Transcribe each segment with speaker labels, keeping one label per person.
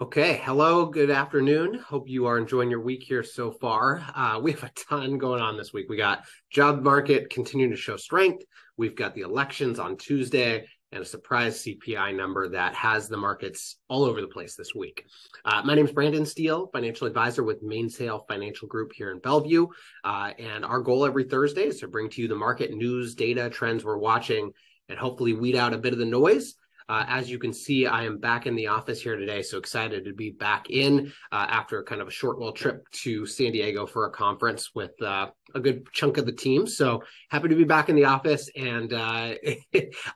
Speaker 1: Okay, hello, good afternoon. Hope you are enjoying your week here so far. We have a ton going on this week. We got job market continuing to show strength. We've got the elections on Tuesday and a surprise CPI number that has the markets all over the place this week. My name is Brandon Steele, financial advisor with Mainsail Financial Group here in Bellevue. And our goal every Thursday is to bring to you the market news, data, trends we're watching, and hopefully weed out a bit of the noise. As you can see, I am back in the office here today, so excited to be back in after kind of a short little trip to San Diego for a conference with a good chunk of the team. So happy to be back in the office, and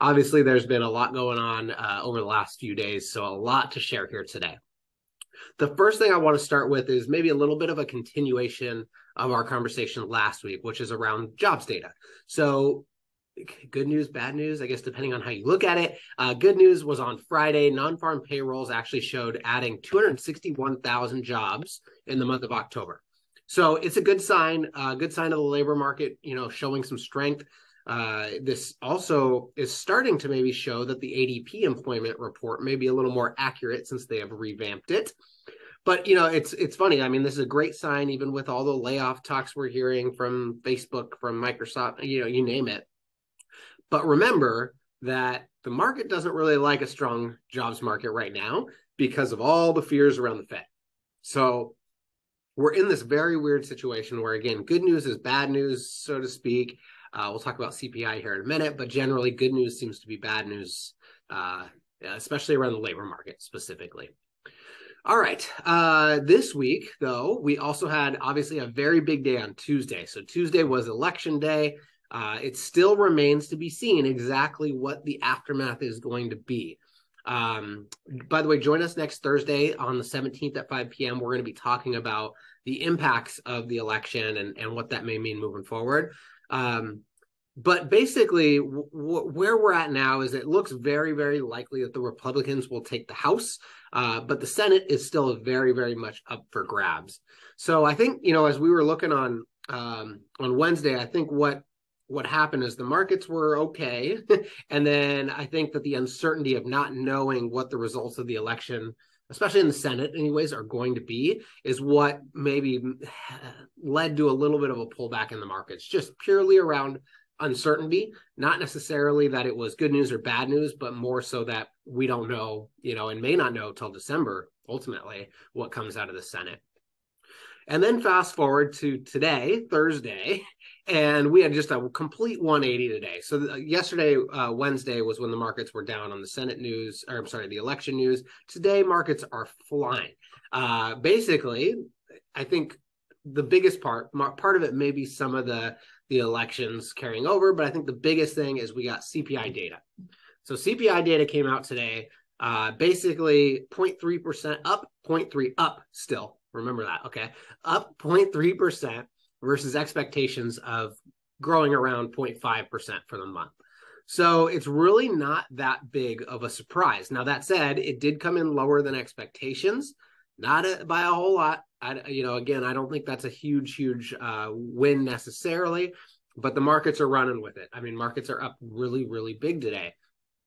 Speaker 1: obviously there's been a lot going on over the last few days, so a lot to share here today. The first thing I want to start with is maybe a little bit of a continuation of our conversation last week, which is around jobs data. So good news, bad news, I guess, depending on how you look at it. Good news was on Friday. Non-farm payrolls actually showed adding 261,000 jobs in the month of October. So it's a good sign of the labor market, showing some strength. This also is starting to maybe show that the ADP employment report may be a little more accurate since they have revamped it. But, it's funny. I mean, this is a great sign, even with all the layoff talks we're hearing from Facebook, from Microsoft, you name it. But remember that the market doesn't really like a strong jobs market right now because of all the fears around the Fed. So we're in this very weird situation where, again, good news is bad news, so to speak. We'll talk about CPI here in a minute, but generally good news seems to be bad news, especially around the labor market specifically. All right. This week, though, we also had obviously a very big day on Tuesday. So Tuesday was election day. It still remains to be seen exactly what the aftermath is going to be. By the way, join us next Thursday on the 17th at 5 p.m. We're going to be talking about the impacts of the election and what that may mean moving forward. But basically, where we're at now is it looks very, very likely that the Republicans will take the House, but the Senate is still very, very much up for grabs. So I think, as we were looking on Wednesday, I think what happened is the markets were okay. And then I think that the uncertainty of not knowing what the results of the election, especially in the Senate anyways, are going to be, is what maybe led to a little bit of a pullback in the markets, just purely around uncertainty, not necessarily that it was good news or bad news, but more so that we don't know, and may not know till December, ultimately, what comes out of the Senate. And then fast forward to today, Thursday, and we had just a complete 180 today. So yesterday, Wednesday, was when the markets were down on the Senate news, or I'm sorry, the election news. Today, markets are flying. Basically, I think the biggest part of it may be some of the elections carrying over, but I think the biggest thing is we got CPI data. So CPI data came out today, basically 0.3% up, 0.3 up still. Remember that, okay? Up 0.3% versus expectations of growing around 0.5% for the month. So it's really not that big of a surprise. Now, that said, it did come in lower than expectations, not by a whole lot. Again, I don't think that's a huge win necessarily, but the markets are running with it. I mean, markets are up really, really big today.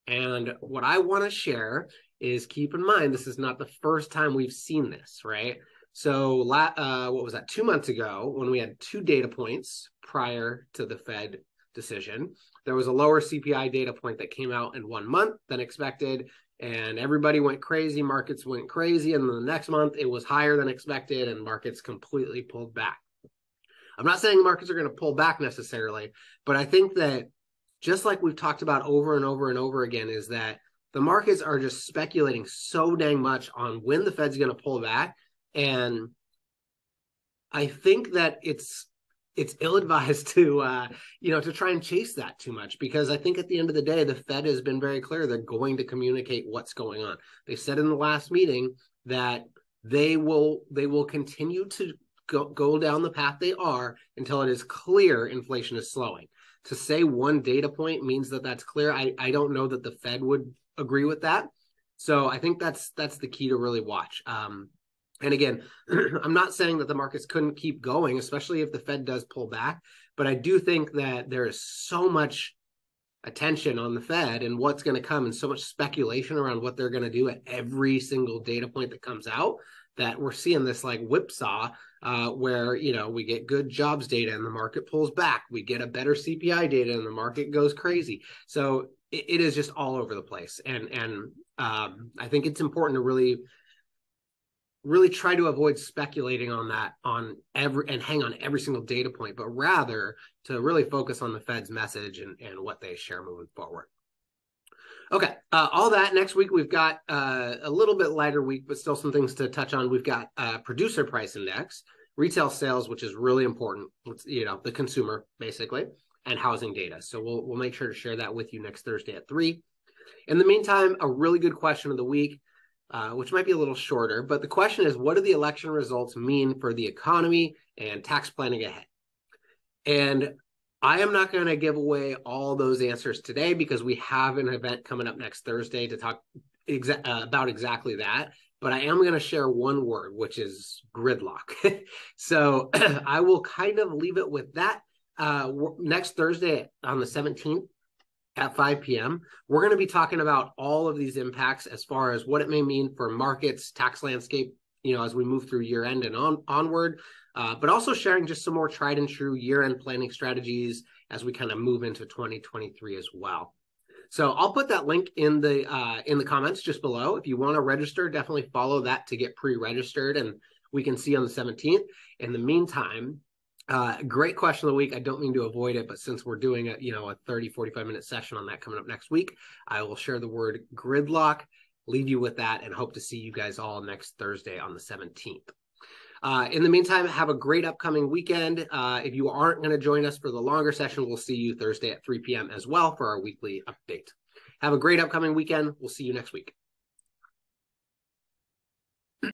Speaker 1: And what I want to share is, keep in mind, this is not the first time we've seen this, right? So what was that, 2 months ago, when we had two data points prior to the Fed decision, there was a lower CPI data point that came out in 1 month than expected, and everybody went crazy, markets went crazy, and then the next month it was higher than expected, and markets completely pulled back. I'm not saying markets are going to pull back necessarily, but I think that just like we've talked about over and over and over again, is that the markets are just speculating so dang much on when the Fed's going to pull back. And I think that it's ill-advised to try and chase that too much, because I think at the end of the day, the Fed has been very clear they're going to communicate what's going on. They said in the last meeting that they will continue to go down the path they are until it is clear inflation is slowing. To say one data point means that that's clear, I don't know that the Fed would agree with that. So I think that's the key to really watch. And again, I'm not saying that the markets couldn't keep going, especially if the Fed does pull back. But I do think that there is so much attention on the Fed and what's going to come, and so much speculation around what they're going to do at every single data point that comes out, that we're seeing this like whipsaw where, we get good jobs data and the market pulls back. We get a better CPI data and the market goes crazy. So it is just all over the place. And I think it's important to really try to avoid speculating on that and hang on every single data point, but rather to really focus on the Fed's message and what they share moving forward. Okay, all that. Next week, we've got a little bit lighter week, but still some things to touch on. We've got producer price index, retail sales, which is really important, the consumer, basically, and housing data. So we'll make sure to share that with you next Thursday at 3. In the meantime, a really good question of the week, which might be a little shorter, but the question is, what do the election results mean for the economy and tax planning ahead? And I am not going to give away all those answers today because we have an event coming up next Thursday to talk about exactly that. But I am going to share one word, which is gridlock. So I will kind of leave it with that. Next Thursday on the 17th at 5 p.m., we're going to be talking about all of these impacts as far as what it may mean for markets, tax landscape, as we move through year end and onward. But also sharing just some more tried and true year-end planning strategies as we kind of move into 2023 as well. So I'll put that link in the comments just below. If you want to register, definitely follow that to get pre-registered, and we can see on the 17th. In the meantime, great question of the week. I don't mean to avoid it, but since we're doing a 30, 45-minute session on that coming up next week, I will share the word gridlock, leave you with that, and hope to see you guys all next Thursday on the 17th. In the meantime, have a great upcoming weekend. If you aren't going to join us for the longer session, we'll see you Thursday at 3 p.m. as well for our weekly update. Have a great upcoming weekend. We'll see you next week.